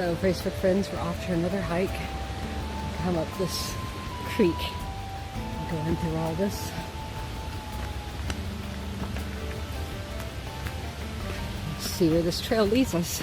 So, Facebook friends, we're off to another hike. Come up this creek and going through all this. Let's see where this trail leads us.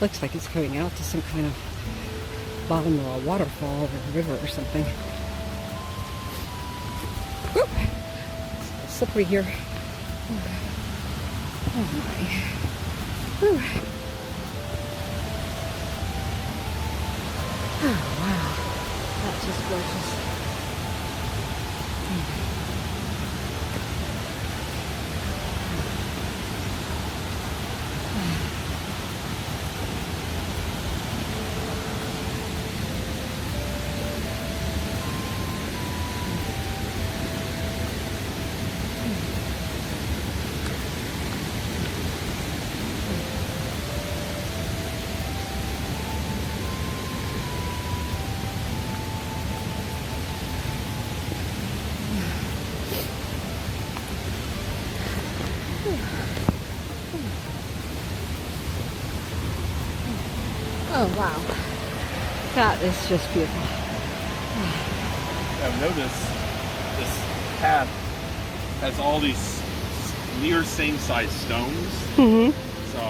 Looks like it's going out to some kind of bottom of a waterfall or a river or something. Whoop! It's slippery here. Oh my. Whew. Oh wow. That's just gorgeous. Oh wow, that is just beautiful. I've noticed this path has all these near same size stones. Mm-hmm. So,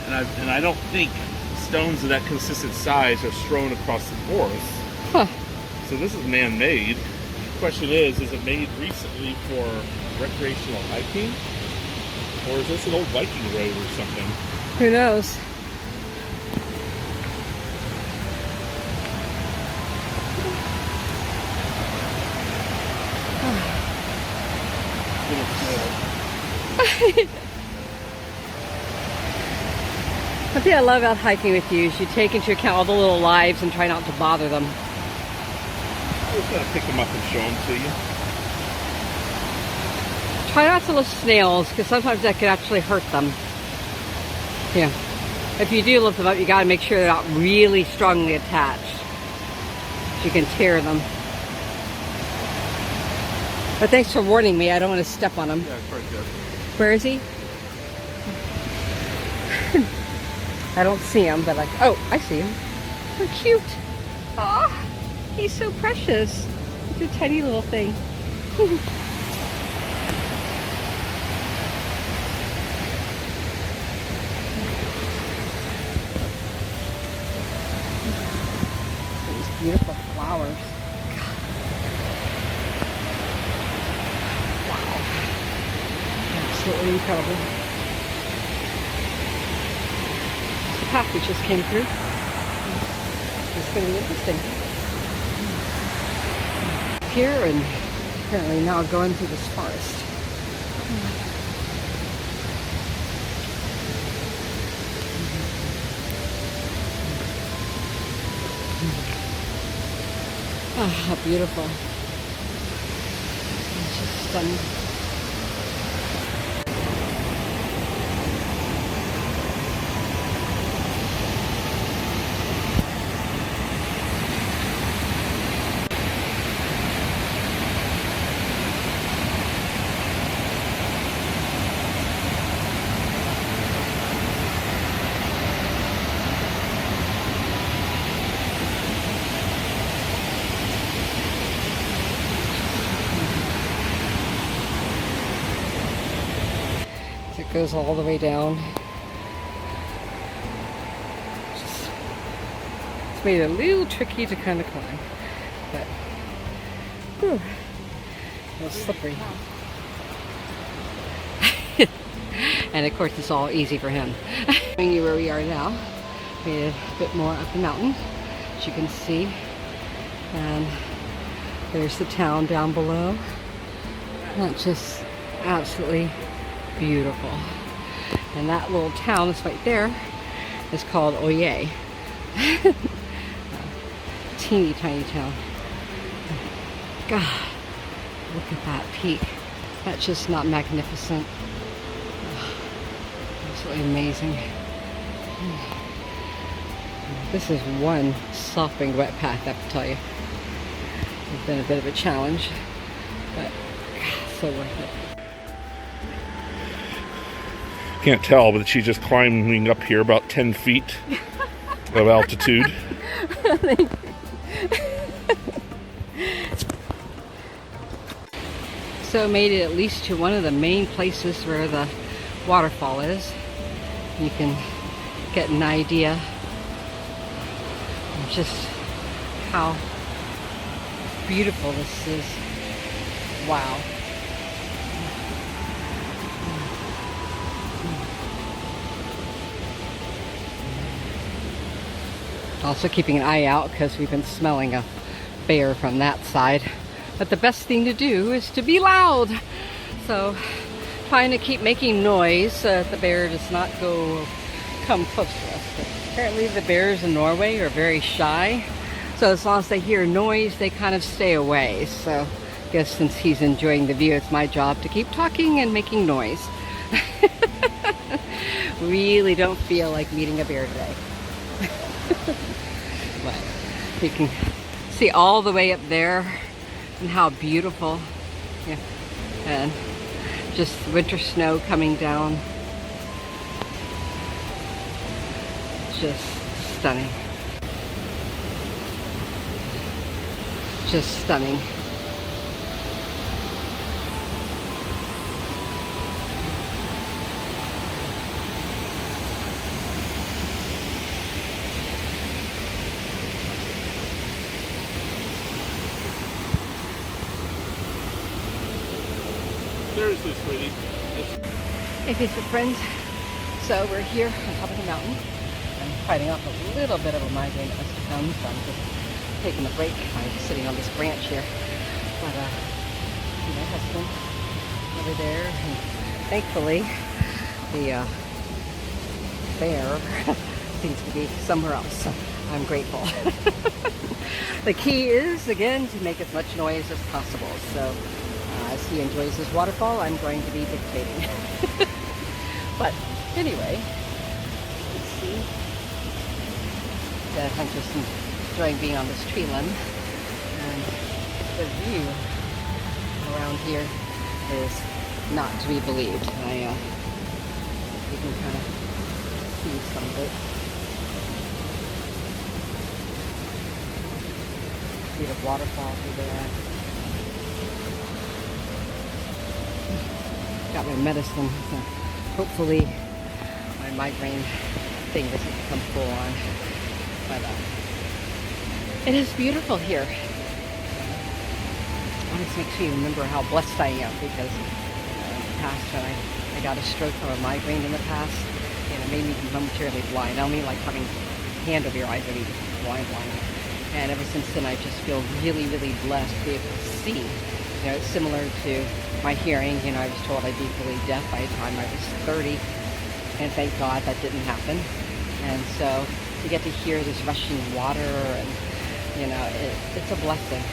and I don't think stones of that consistent size are strewn across the forest. Huh. So this is man-made. The question is it made recently for recreational hiking, or is this an old Viking road or something? Who knows? One thing I love about hiking with you is you take into account all the little lives and try not to bother them. I'm just going to pick them up and show them to you. Try not to lift snails, because sometimes that could actually hurt them. Yeah. If you do lift them up, you got to make sure they're not really strongly attached. You can tear them. But thanks for warning me. I don't want to step on him. Yeah, it's right there. Where is he? I don't see him, but oh, I see him. So cute. Aw, he's so precious. He's a tiny little thing. These beautiful flowers. Wow. Absolutely incredible. Path we just came through. It's going to be interesting. Here and apparently now going through this forest. Oh, how beautiful. It's just stunning. It goes all the way down. It's made it a little tricky to kind of climb, but whew, a little slippery. And of course it's all easy for him. Showing you where we are now. Made it a bit more up the mountain, as you can see. And there's the town down below. That's just absolutely beautiful. And that little town that's right there is called Oye. Teeny tiny town. God, look at that peak. That's just not magnificent. Absolutely amazing. This is one sopping wet path, I have to tell you. It's been a bit of a challenge, but God, so worth it. Can't tell, but she's just climbing up here about 10 feet of altitude. So made it at least to one of the main places where the waterfall is. You can get an idea of just how beautiful this is. Wow. Also keeping an eye out because we've been smelling a bear from that side. But the best thing to do is to be loud. So trying to keep making noise so that the bear does not come close to us. But apparently the bears in Norway are very shy. So as long as they hear noise, they kind of stay away. So I guess since he's enjoying the view, it's my job to keep talking and making noise. Really don't feel like meeting a bear today. But you can see all the way up there and how beautiful. Yeah. And just winter snow coming down. Just stunning. Just stunning. Seriously, sweetie. Hey, Facebook friends. So we're here on top of the mountain. I'm fighting off a little bit of a migraine that must have come, so I'm just taking a break. I'm sitting on this branch here. But my husband over there, and thankfully the bear seems to be somewhere else. So I'm grateful. The key is, again, to make as much noise as possible. So as he enjoys his waterfall, I'm going to be dictating. But anyway, let's see. I'm just enjoying being on this tree limb. And the view around here is not to be believed. You can kind of see some of it. See the waterfall through there. Got my medicine, so hopefully my migraine thing doesn't become full on. But it is beautiful here. This makes me remember how blessed I am, because in the past when I got a stroke from a migraine in the past, and it made me momentarily blind. I don't mean like having a hand over your eyes, I mean blind. And ever since then I just feel really, really blessed to be able to see. You know, it's similar to my hearing. You know, I was told I'd be fully deaf by the time I was 30, and thank God that didn't happen. And so to get to hear this rushing water, and you know, it's a blessing.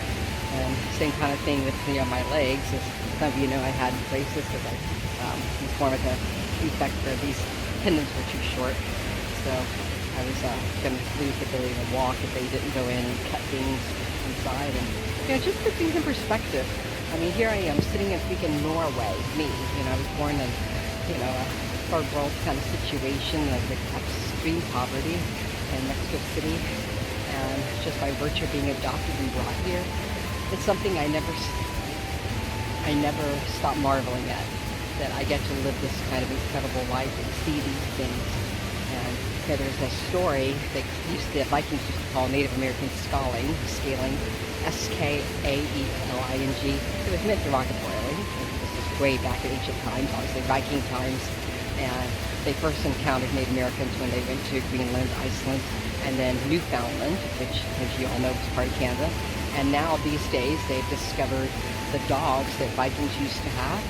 And same kind of thing with, you know, my legs. As some of you know, I had braces because I was born with a defect where these tendons were too short. So I was going to lose the ability to walk if they didn't go in and cut things inside. And you know, just put things in perspective. I mean, here I am sitting in freaking Norway, me. You know, I was born in, you know, a third world kind of situation, like extreme poverty in Mexico City. And just by virtue of being adopted and brought here, it's something I never stop marveling at, that I get to live this kind of incredible life and see these things. And you know, there's a story that the Vikings used to call Native American scaling, S-K-A-E-L-I-N-G. It was meant derogatorily. This is way back in ancient times, obviously Viking times. And they first encountered Native Americans when they went to Greenland, Iceland, and then Newfoundland, which, as you all know, is part of Canada. And now these days they've discovered the dogs that Vikings used to have.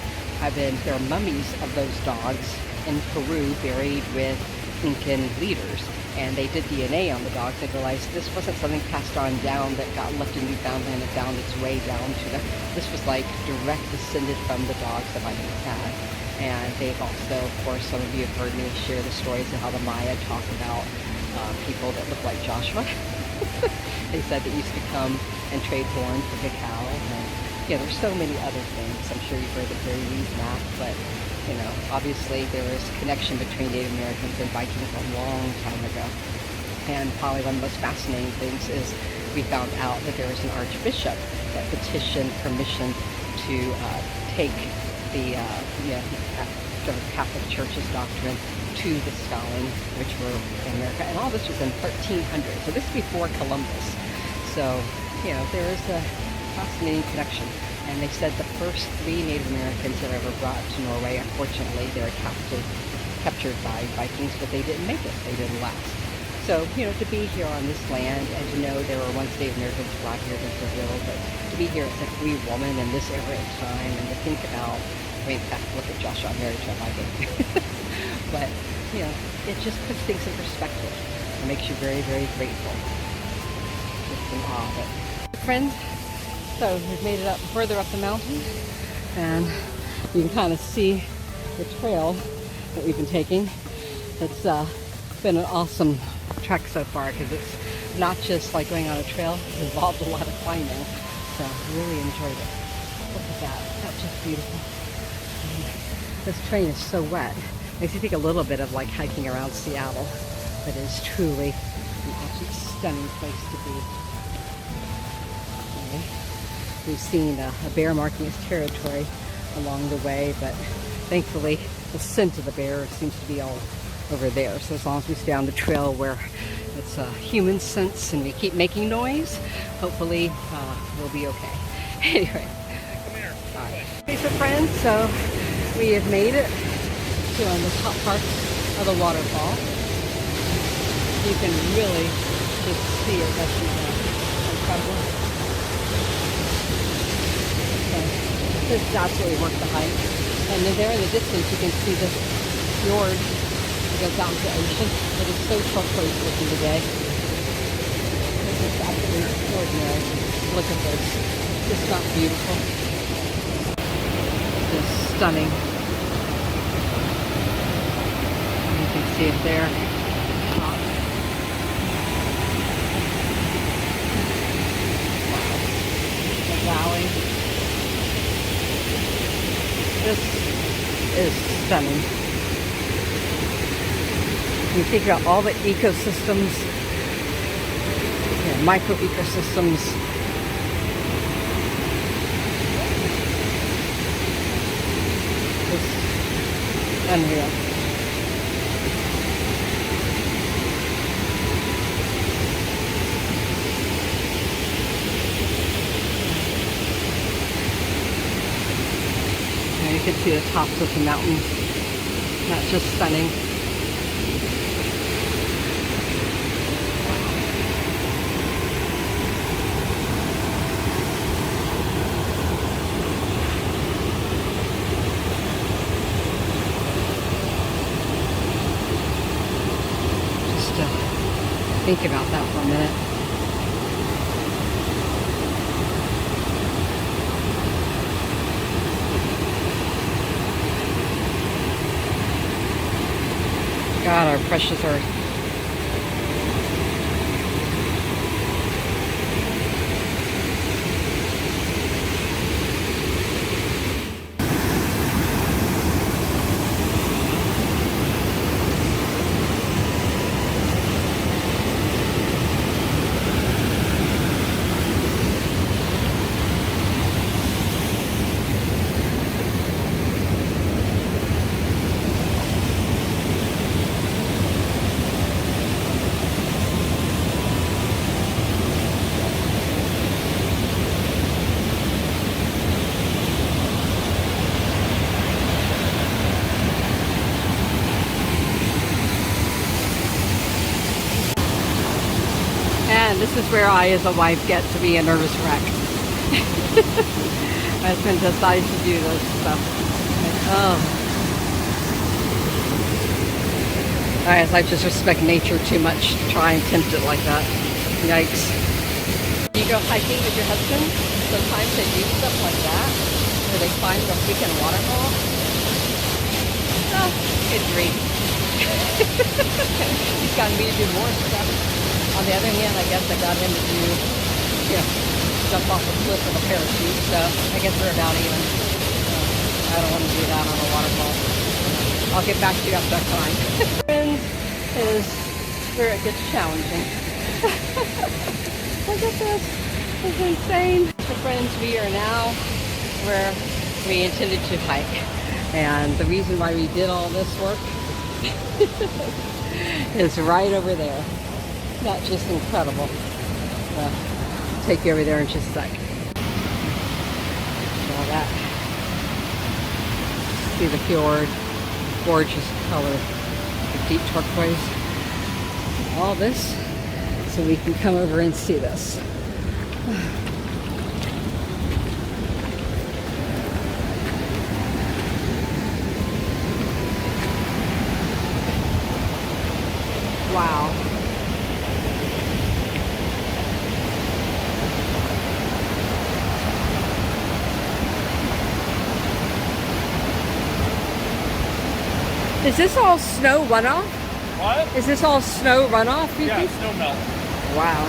There are mummies of those dogs in Peru buried with Incan leaders. And they did DNA on the dogs. They realized this wasn't something passed on down that got left in Newfoundland and found its way down to them. This was like direct descended from the dogs that Vikings had. And they've also, of course, some of you have heard me share the stories of how the Maya talk about people that look like Joshua. They said they used to come and trade horn for cacao. And yeah, there's so many other things. I'm sure you've heard the Prairie Weave map, but You know, obviously there was a connection between Native Americans and Vikings a long time ago. And probably one of the most fascinating things is we found out that there was an archbishop that petitioned permission to take the Catholic Church's doctrine to the Scotland, which were in America. And all this was in 1300. So this is before Columbus. So, you know, there is a fascinating connection. And they said the first 3 Native Americans that were ever brought to Norway, unfortunately, they were captured by Vikings, but they didn't make it. They didn't last. So, you know, to be here on this land, and to know there were once Native Americans brought here to Brazil, but to be here as a free woman in this era of time, and to think about, I mean, in fact, look at Joshua, I'm married to a Viking. But, you know, it just puts things in perspective. It makes you very, very grateful. Just in awe of it. Friends, so we've made it up further up the mountain, and you can kind of see the trail that we've been taking. It's been an awesome trek so far because it's not just like going on a trail, it involved a lot of climbing. So I really enjoyed it. Look at that, that's just beautiful. And this terrain is so wet. Makes you think a little bit of like hiking around Seattle, but it is truly an absolutely stunning place to be. Okay. We've seen a bear marking its territory along the way, but thankfully the scent of the bear seems to be all over there. So as long as we stay on the trail where it's a human sense and we keep making noise, hopefully we'll be okay. Anyway, Come here. all right. Okay, so friends, so we have made it to on the top part of the waterfall. You can really just see it rushing down. Incredible. Okay. This is absolutely worth the hike. And then there in the distance you can see the fjord that goes out into the ocean. It is so turquoise looking today. This is absolutely extraordinary. Look at this. It's not beautiful. It's stunning. You can see it there. Wow. The valley. This is stunning. You think about all the ecosystems, micro ecosystems. It's unreal. And you can see the tops of the mountains. That's just stunning. Think about that for a minute. God, our precious earth. And this is where I, as a wife, get to be a nervous wreck. My husband decides to do this stuff. Oh. I guess I just respect nature too much to try and tempt it like that. Yikes. You go hiking with your husband, sometimes they do stuff like that, where they climb the freaking waterfall. Oh, good grief. He's gotten me to do more stuff. On the other hand, I guess I got him to do, jump off a cliff with a parachute, so I guess we're about even. I don't want to do that on a waterfall. I'll get back to you after that time. Is where it gets challenging. Look at this. It's insane. So friends, we are now where we intended to hike. And the reason why we did all this work is right over there. That's just incredible. I'll take you over there in just a sec. All that. See the fjord. Gorgeous color. Deep turquoise. All this so we can come over and see this. Wow. Is this all snow runoff? What? Is this all snow runoff? Yeah, snow melt. Wow.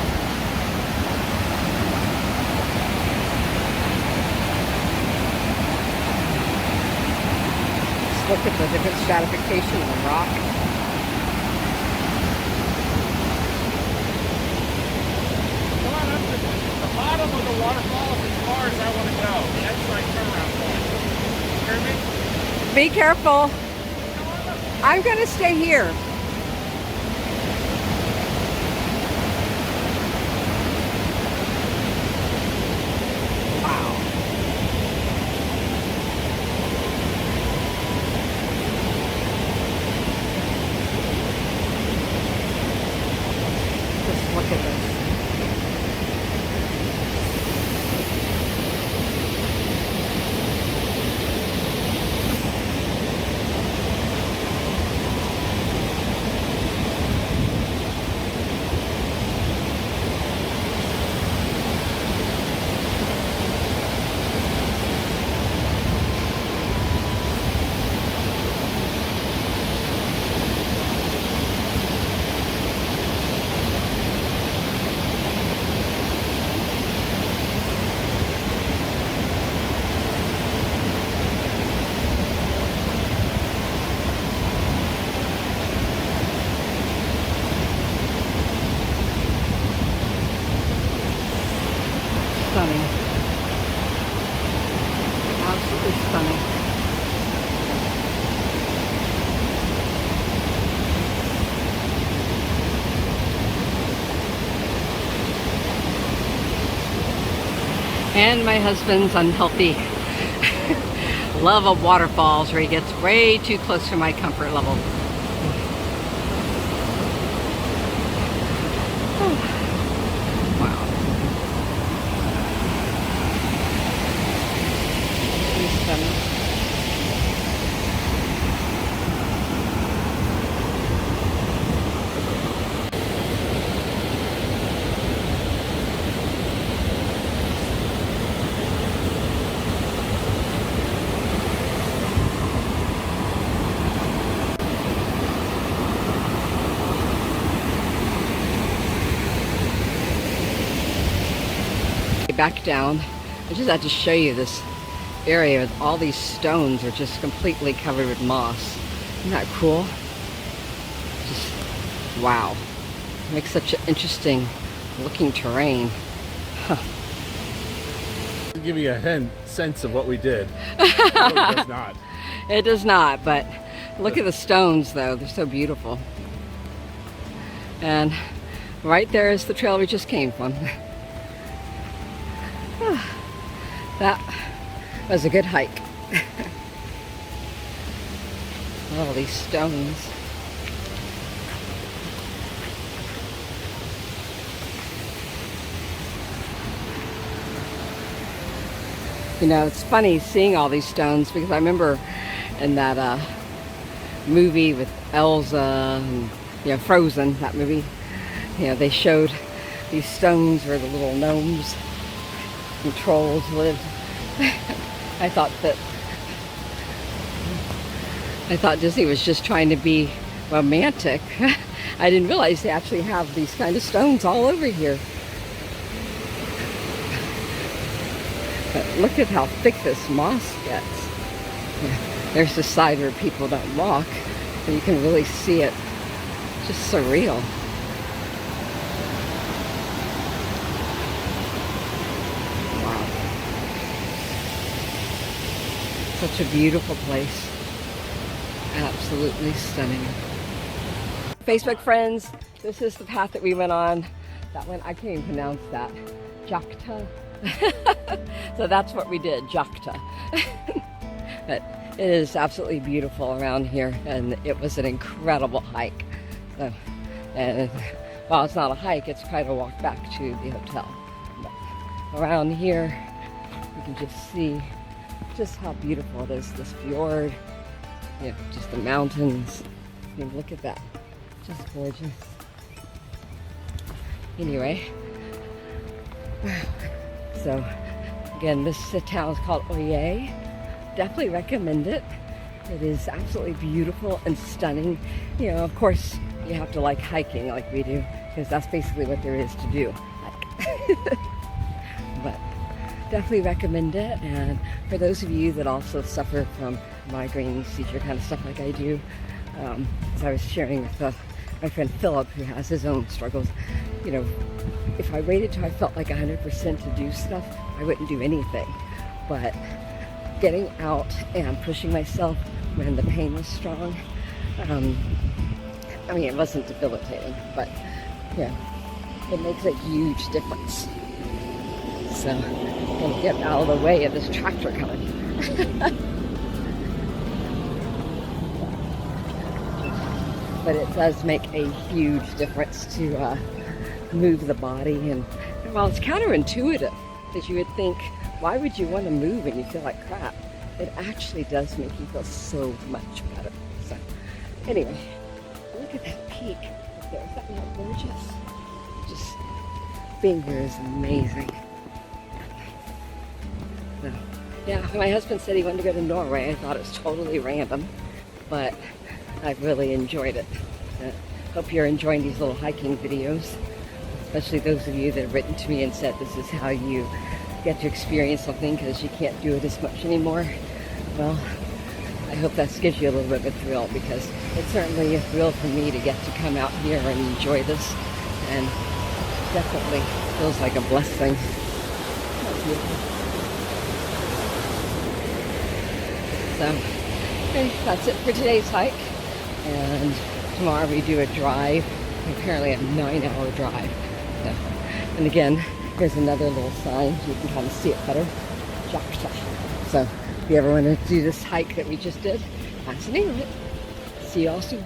Just look at the different stratification of the rock. Come on up to the bottom of the waterfall is as far as I want to go. That's my turnaround point. Hear me? Be careful. I'm going to stay here. Wow. Just look at this. Stunning. Absolutely stunning. And my husband's unhealthy love of waterfalls, where he gets way too close to my comfort level. Wow. Back down. I just had to show you this area with all these stones are just completely covered with moss. Isn't that cool? Just wow. Makes such an interesting looking terrain. Huh. To give you a sense of what we did. No, it does not. It does not, but look at the stones though. They're so beautiful. And right there is the trail we just came from. That was a good hike. All these stones. You know, it's funny seeing all these stones because I remember in that movie with Elsa and, you know, Frozen, that movie, you know, they showed these stones where the little gnomes and trolls lived. I thought Disney was just trying to be romantic. I didn't realize they actually have these kind of stones all over here. But look at how thick this moss gets. Yeah. There's the side where people don't walk, so you can really see it. Just surreal. Wow. Such a beautiful place. Absolutely stunning. Facebook friends, this is the path that we went on. That one, I can't even pronounce that. Jakta. So that's what we did, Jakta. But it is absolutely beautiful around here, and it was an incredible hike. So, and while it's not a hike, it's quite a walk back to the hotel. But around here, you can just see just how beautiful it is, this fjord, you know, just the mountains. I mean, look at that, just gorgeous. Anyway, so again, this town is called Oye. Definitely recommend it. It is absolutely beautiful and stunning. You know, of course, you have to like hiking like we do, because that's basically what there is to do. Hike. But definitely recommend it. And for those of you that also suffer from migraine, seizure kind of stuff like I do, as I was sharing with my friend Philip, who has his own struggles, you know, if I waited till I felt like 100% to do stuff, I wouldn't do anything. But getting out and pushing myself when the pain was strong, I mean, it wasn't debilitating, but yeah, it makes a huge difference. So I'm gonna get out of the way of this tractor coming. But it does make a huge difference to move the body, and while it's counterintuitive, because you would think, why would you want to move when you feel like crap? It actually does make you feel so much better. So anyway, look at that peak up there. Is that not gorgeous? Just being here is amazing. So, yeah, my husband said he wanted to go to Norway. I thought it was totally random, but I really enjoyed it. So, hope you're enjoying these little hiking videos, especially those of you that have written to me and said this is how you get to experience something because you can't do it as much anymore. Well, I hope that gives you a little bit of a thrill, because it's certainly a thrill for me to get to come out here and enjoy this, and definitely feels like a blessing. That's beautiful. So, okay, that's it for today's hike, and tomorrow we do a drive, apparently a 9-hour drive. So, and again, here's another little sign, you can kind of see it better. Jakta. So if you ever want to do this hike that we just did, that's the name of it. See you all soon.